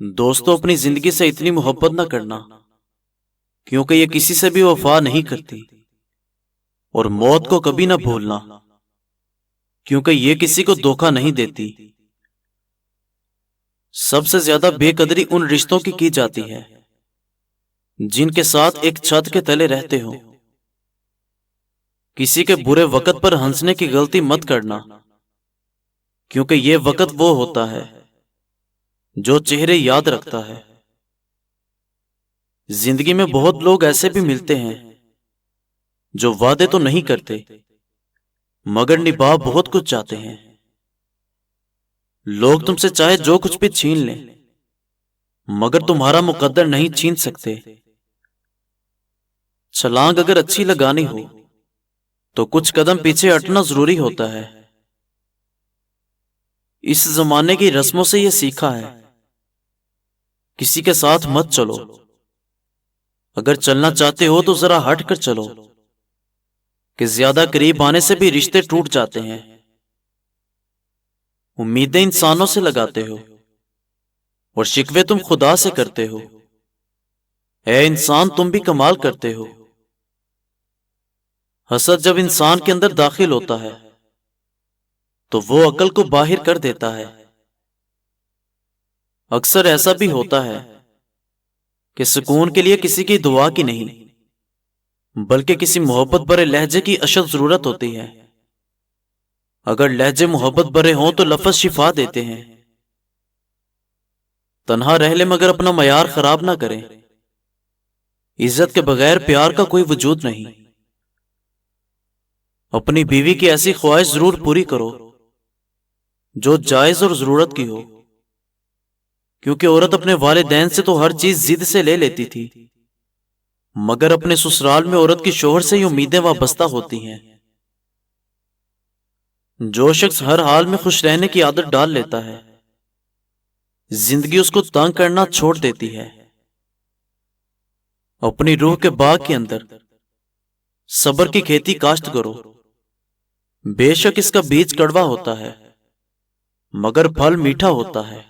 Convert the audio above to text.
دوستوں، اپنی زندگی سے اتنی محبت نہ کرنا کیونکہ یہ کسی سے بھی وفا نہیں کرتی، اور موت کو کبھی نہ بھولنا کیونکہ یہ کسی کو دھوکہ نہیں دیتی۔ سب سے زیادہ بے قدری ان رشتوں کی جاتی ہے جن کے ساتھ ایک چھت کے تلے رہتے ہو۔ کسی کے برے وقت پر ہنسنے کی غلطی مت کرنا کیونکہ یہ وقت وہ ہوتا ہے جو چہرے یاد رکھتا ہے۔ زندگی میں بہت لوگ ایسے بھی ملتے ہیں جو وعدے تو نہیں کرتے مگر نبھا بہت کچھ چاہتے ہیں۔ لوگ تم سے چاہے جو کچھ بھی چھین لیں مگر تمہارا مقدر نہیں چھین سکتے۔ چھلانگ اگر اچھی لگانی ہو تو کچھ قدم پیچھے ہٹنا ضروری ہوتا ہے۔ اس زمانے کی رسموں سے یہ سیکھا ہے، کسی کے ساتھ مت چلو، اگر چلنا چاہتے ہو تو ذرا ہٹ کر چلو، کہ زیادہ قریب آنے سے بھی رشتے ٹوٹ جاتے ہیں۔ امیدیں انسانوں سے لگاتے ہو اور شکوے تم خدا سے کرتے ہو۔ اے انسان، تم بھی کمال کرتے ہو۔ حسد جب انسان کے اندر داخل ہوتا ہے تو وہ عقل کو باہر کر دیتا ہے۔ اکثر ایسا بھی ہوتا ہے کہ سکون کے لیے کسی کی دعا کی نہیں بلکہ کسی محبت بھرے لہجے کی اشد ضرورت ہوتی ہے۔ اگر لہجے محبت بھرے ہوں تو لفظ شفا دیتے ہیں۔ تنہا رہ لے مگر اپنا معیار خراب نہ کریں۔ عزت کے بغیر پیار کا کوئی وجود نہیں۔ اپنی بیوی کی ایسی خواہش ضرور پوری کرو جو جائز اور ضرورت کی ہو، کیونکہ عورت اپنے والدین سے تو ہر چیز ضد سے لے لیتی تھی مگر اپنے سسرال میں عورت کی شوہر سے ہی امیدیں وابستہ ہوتی ہیں۔ جو شخص ہر حال میں خوش رہنے کی عادت ڈال لیتا ہے زندگی اس کو تنگ کرنا چھوڑ دیتی ہے۔ اپنی روح کے باغ کے اندر صبر کی کھیتی کاشت کرو، بے شک اس کا بیج کڑوا ہوتا ہے مگر پھل میٹھا ہوتا ہے۔